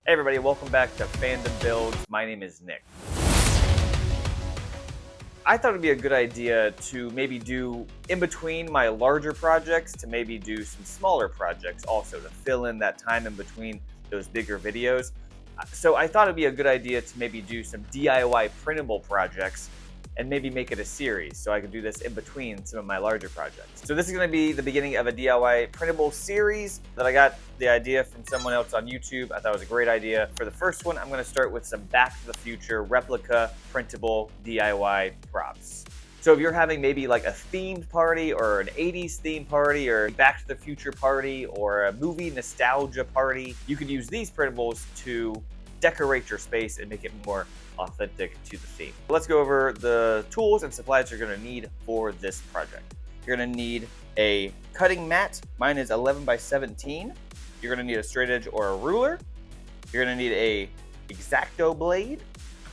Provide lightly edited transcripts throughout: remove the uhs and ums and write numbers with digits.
Hey everybody, welcome back to Fandom Builds. My name is Nick. I thought it'd be a good idea to maybe do in between my larger projects to maybe do some smaller projects also to fill in that time in between those bigger videos. So I thought it'd be a good idea to maybe do some DIY printable projects and maybe make it a series so I can do this in between some of my larger projects. So this is going to be the beginning of a DIY printable series that I got the idea from someone else on YouTube. I thought it was a great idea. For the first one, I'm going to start with some Back to the Future replica printable DIY props. So if you're having maybe like a themed party or an 80s themed party or Back to the Future party or a movie nostalgia party, you could use these printables to decorate your space and make it more authentic to the theme. Let's go over the tools and supplies you're going to need for this project. You're going to need a cutting mat. Mine is 11 by 17. You're going to need a straight edge or a ruler. You're going to need a X-Acto blade.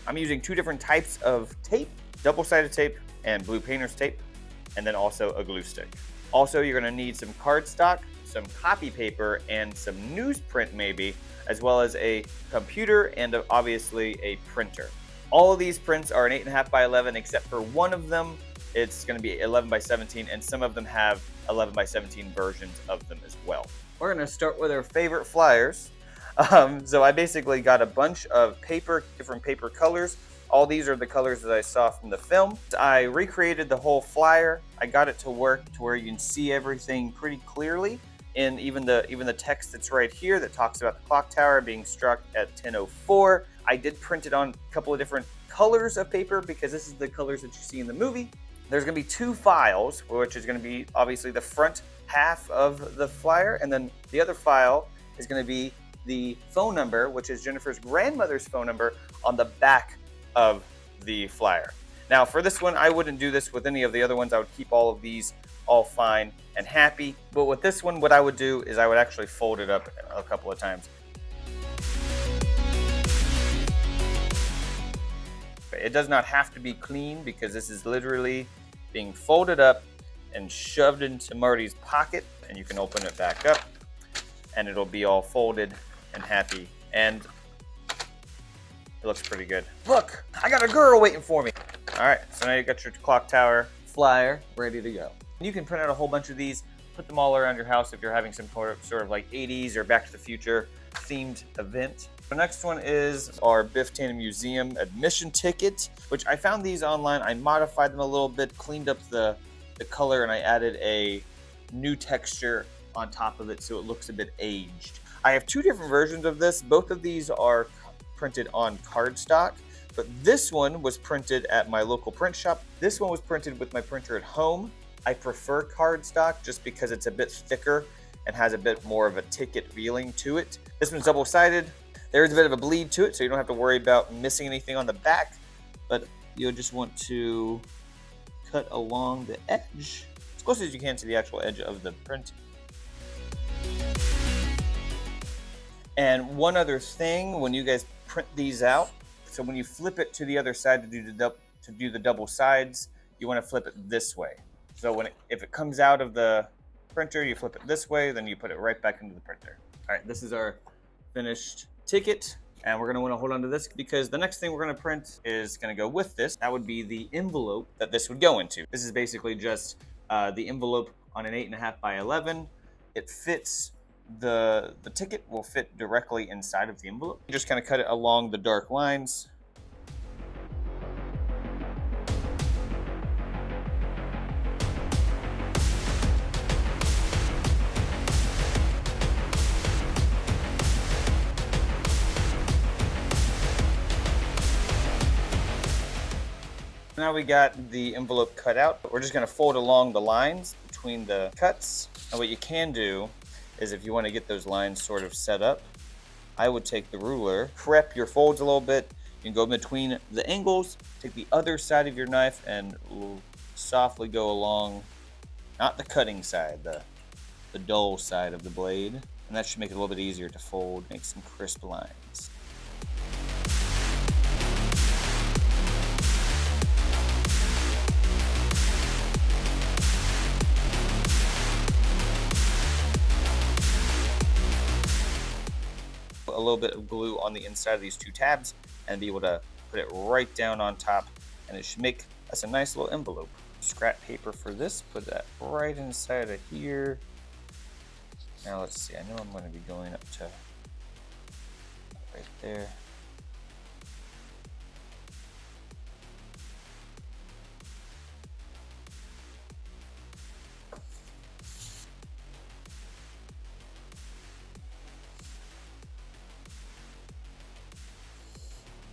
I'm using two different types of tape, double-sided tape and blue painter's tape, and then also a glue stick. Also, you're going to need some cardstock, some copy paper, and some newsprint maybe, as well as a computer and obviously a printer. All of these prints are an 8.5 by 11 except for one of them. It's going to be 11 by 17 and some of them have 11 by 17 versions of them as well. We're going to start with our favorite flyers. So I basically got a bunch of paper, different paper colors. All these are the colors that I saw from the film. I recreated the whole flyer. I got it to work to where you can see everything pretty clearly. And even the text that's right here that talks about the clock tower being struck at 10:04. I did print it on a couple of different colors of paper because this is the colors that you see in the movie. There's going to be two files, which is going to be obviously the front half of the flyer, and then the other file is going to be the phone number, which is Jennifer's grandmother's phone number, on the back of the flyer. Now for this one, I wouldn't do this with any of the other ones. I would keep all of these all fine and happy. But with this one, what I would do is I would actually fold it up a couple of times. It does not have to be clean because this is literally being folded up and shoved into Marty's pocket, and you can open it back up and it'll be all folded and happy. And it looks pretty good. Look, I got a girl waiting for me. All right, so now you got your clock tower flyer ready to go. You can print out a whole bunch of these, put them all around your house if you're having some sort of like 80s or Back to the Future themed event. The next one is our Biff Tannen Museum admission ticket, which I found these online. I modified them a little bit, cleaned up the color, and I added a new texture on top of it so it looks a bit aged. I have two different versions of this. Both of these are printed on cardstock, but this one was printed at my local print shop. This one was printed with my printer at home. I prefer cardstock just because it's a bit thicker and has a bit more of a ticket feeling to it. This one's double-sided. There's a bit of a bleed to it, so you don't have to worry about missing anything on the back, but you'll just want to cut along the edge as close as you can to the actual edge of the print. And one other thing, when you guys print these out, so when you flip it to the other side to do the double sides, you want to flip it this way. So if it comes out of the printer, you flip it this way, then you put it right back into the printer. All right, this is our finished ticket, and we're going to want to hold on to this because the next thing we're going to print is going to go with this. That would be the envelope that this would go into. This is basically just the envelope on an 8.5 by 11. It fits, the ticket will fit directly inside of the envelope. You just kind of cut it along the dark lines. Now we got the envelope cut out, but we're just gonna fold along the lines between the cuts. And what you can do is if you wanna get those lines sort of set up, I would take the ruler, prep your folds a little bit, you can go between the angles, take the other side of your knife and softly go along, not the cutting side, the dull side of the blade. And that should make it a little bit easier to fold, make some crisp lines. little bit of glue on the inside of these two tabs and be able to put it right down on top, and it should make us a nice little envelope. Scrap paper for this, put that right inside of here. Now let's see, I know I'm going to be going up to right there.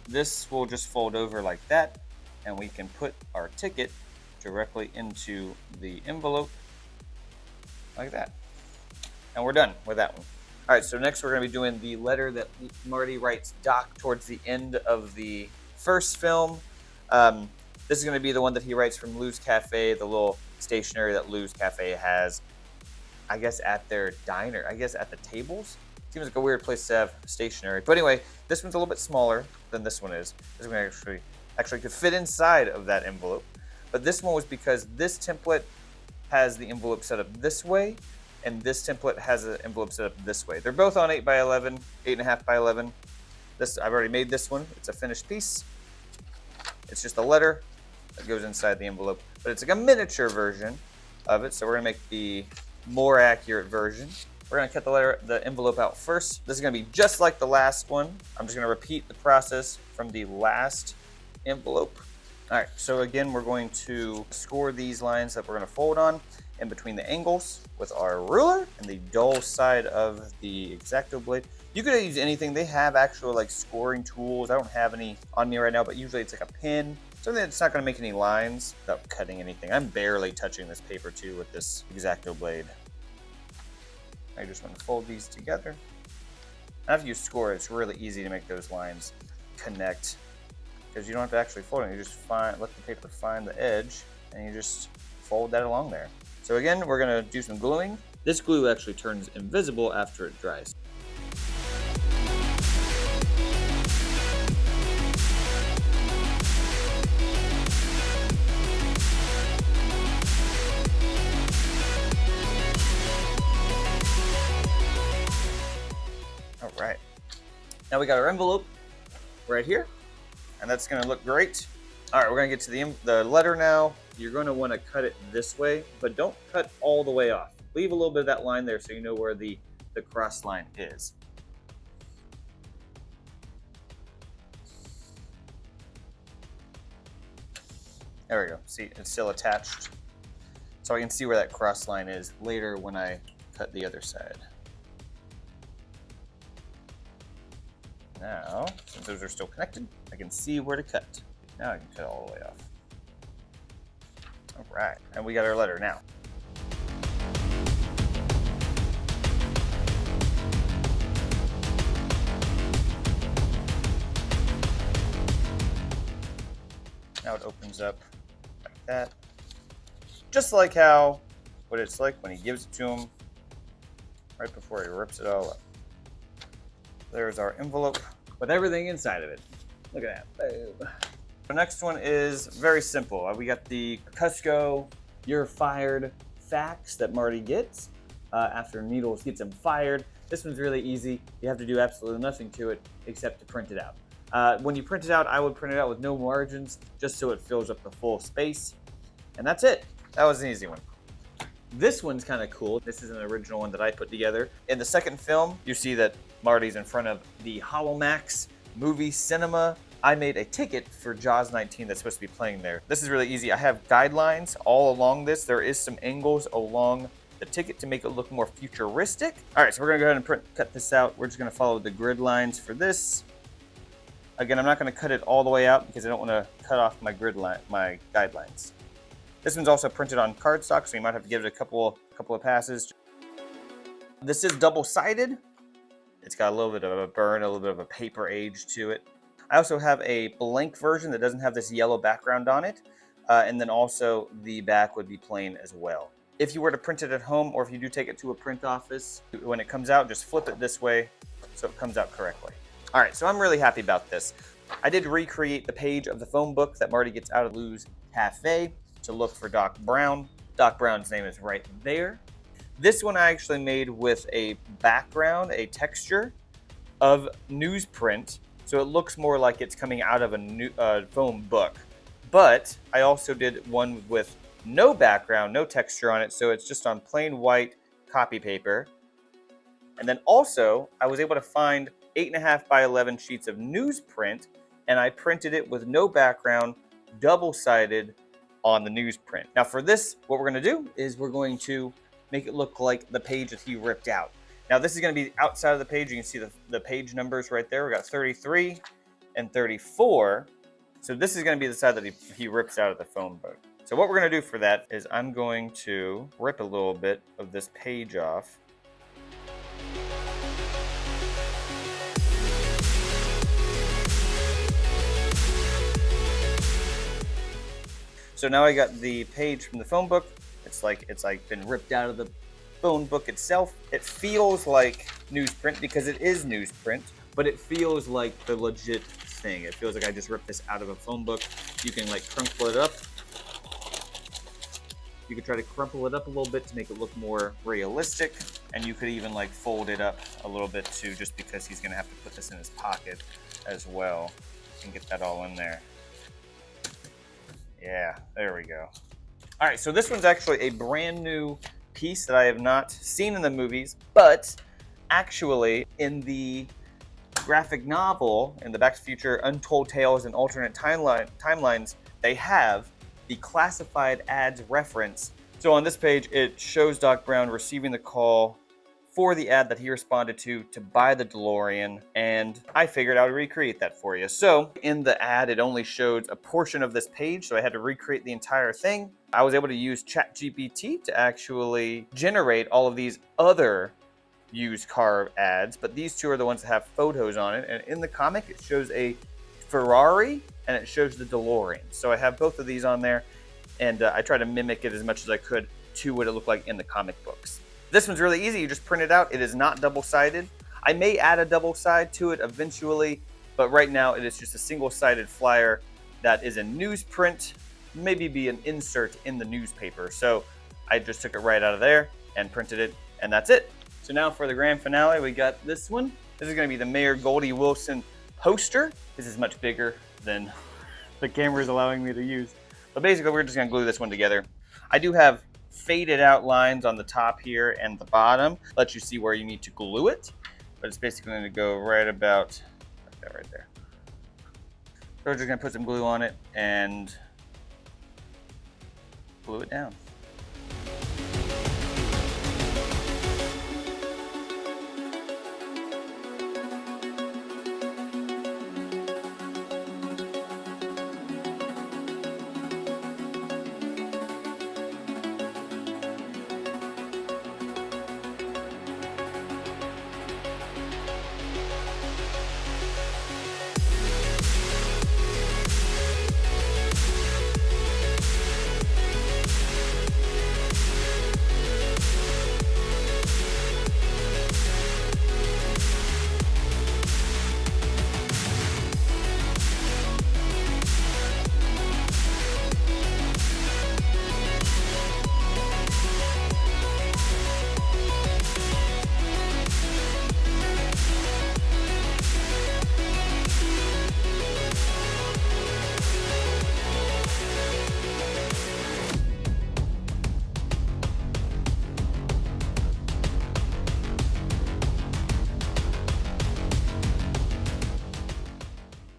This will just fold over like that, and we can put our ticket directly into the envelope like that. And we're done with that one. All right, so next we're going to be doing the letter that Marty writes Doc towards the end of the first film. This is going to be the one that he writes from Lou's Cafe, the little stationery that Lou's Cafe has, I guess, at their diner, I guess at the tables. Seems like a weird place to have stationery. But anyway, this one's a little bit smaller than this one is. This one actually could fit inside of that envelope. But this one was because this template has the envelope set up this way, and this template has the envelope set up this way. They're both on 8x11, 8.5 by 11. I've already made this one. It's a finished piece. It's just a letter that goes inside the envelope, but it's like a miniature version of it. So we're gonna make the more accurate version. We're gonna cut the envelope out first. This is gonna be just like the last one. I'm just gonna repeat the process from the last envelope. All right, so again, we're going to score these lines that we're gonna fold on in between the angles with our ruler and the dull side of the X-Acto blade. You could use anything. They have actual like scoring tools. I don't have any on me right now, but usually it's like a pin. Something that's not gonna make any lines without cutting anything. I'm barely touching this paper too with this X-Acto blade. I just want to fold these together. After you score, it's really easy to make those lines connect because you don't have to actually fold it. You just let the paper find the edge and you just fold that along there. So again, we're gonna do some gluing. This glue actually turns invisible after it dries. All right, now we got our envelope right here, and that's gonna look great. All right, we're gonna get to the letter now. You're gonna wanna cut it this way, but don't cut all the way off. Leave a little bit of that line there so you know where the cross line is. There we go, see, it's still attached. So I can see where that cross line is later when I cut the other side. Now, since those are still connected, I can see where to cut. Now I can cut all the way off. All right, and we got our letter now. Now it opens up like that. Just like what it's like when he gives it to him right before he rips it all up. There's our envelope with everything inside of it. Look at that. Boom. The next one is very simple. We got the Cusco "You're Fired" fax that Marty gets after Needles gets him fired. This one's really easy. You have to do absolutely nothing to it except to print it out. When you print it out, I would print it out with no margins just so it fills up the full space. And that's it. That was an easy one. This one's kind of cool. This is an original one that I put together. In the second film, you see that Marty's in front of the Holomax movie cinema. I made a ticket for Jaws 19 that's supposed to be playing there. This is really easy. I have guidelines all along this. There is some angles along the ticket to make it look more futuristic. All right, so we're gonna go ahead and cut this out. We're just gonna follow the grid lines for this. Again, I'm not gonna cut it all the way out because I don't wanna cut off my my guidelines. This one's also printed on cardstock, so you might have to give it a couple of passes. This is double-sided. It's got a little bit of a burn, a little bit of a paper age to it. I also have a blank version that doesn't have this yellow background on it. And then also the back would be plain as well. If you were to print it at home, or if you do take it to a print office, when it comes out, just flip it this way so it comes out correctly. All right, so I'm really happy about this. I did recreate the page of the phone book that Marty gets out of Lou's Cafe to look for Doc Brown. Doc Brown's name is right there. This one I actually made with a background, a texture of newsprint, so it looks more like it's coming out of a foam book. But I also did one with no background, no texture on it, so it's just on plain white copy paper. And then also, I was able to find 8.5 by 11 sheets of newsprint, and I printed it with no background, double-sided on the newsprint. Now for this, what we're going to do is we're going to make it look like the page that he ripped out. Now this is going to be outside of the page. You can see the page numbers right there. We got 33 and 34. So this is going to be the side that he rips out of the foam book. So what we're going to do for that is I'm going to rip a little bit of this page off. So now I got the page from the phone book. It's like been ripped out of the phone book itself. It feels like newsprint because it is newsprint, but it feels like the legit thing. It feels like I just ripped this out of a phone book. You can like crumple it up. You could try to crumple it up a little bit to make it look more realistic, and you could even like fold it up a little bit too, just because he's gonna have to put this in his pocket as well and get that all in there. Yeah, there we go. All right, so this one's actually a brand new piece that I have not seen in the movies, but actually in the graphic novel, in the Back to the Future Untold Tales and Alternate Timelines, they have the classified ads reference. So on this page, it shows Doc Brown receiving the call for the ad that he responded to buy the DeLorean, and I figured I would recreate that for you. So in the ad, it only showed a portion of this page, so I had to recreate the entire thing. I was able to use ChatGPT to actually generate all of these other used car ads, but these two are the ones that have photos on it, and in the comic, it shows a Ferrari and it shows the DeLorean. So I have both of these on there, and I try to mimic it as much as I could to what it looked like in the comic books. This one's really easy. You just print it out. It is not double-sided. I may add a double side to it eventually, but right now it is just a single-sided flyer that is in newsprint, maybe be an insert in the newspaper. So I just took it right out of there and printed it, and that's it. So now for the grand finale, we got this one. This is going to be the Mayor Goldie Wilson poster. This is much bigger than the camera is allowing me to use. But basically, we're just going to glue this one together. I do have faded out lines on the top here and the bottom, let you see where you need to glue it, but it's basically going to go right about right there. So we're just going to put some glue on it and glue it down.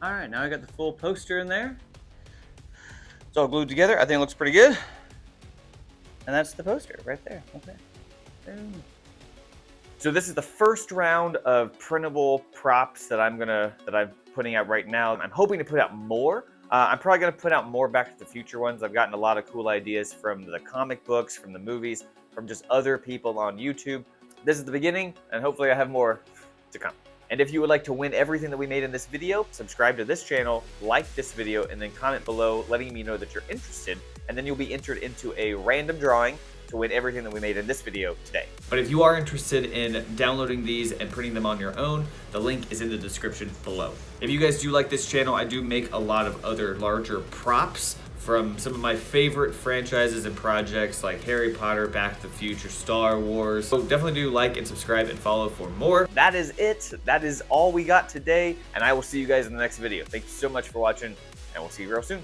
All right, now I got the full poster in there. It's all glued together. I think it looks pretty good. And that's the poster right there. Okay. Boom. So this is the first round of printable props that I'm putting out right now. I'm hoping to put out more. I'm probably gonna put out more Back to the Future ones. I've gotten a lot of cool ideas from the comic books, from the movies, from just other people on YouTube. This is the beginning, and hopefully I have more to come. And if you would like to win everything that we made in this video, subscribe to this channel, like this video, and then comment below letting me know that you're interested. And then you'll be entered into a random drawing to win everything that we made in this video today. But if you are interested in downloading these and printing them on your own, the link is in the description below. If you guys do like this channel, I do make a lot of other larger props from some of my favorite franchises and projects like Harry Potter, Back to the Future, Star Wars. So definitely do like and subscribe and follow for more. That is it. That is all we got today, and I will see you guys in the next video. Thank you so much for watching, and we'll see you real soon.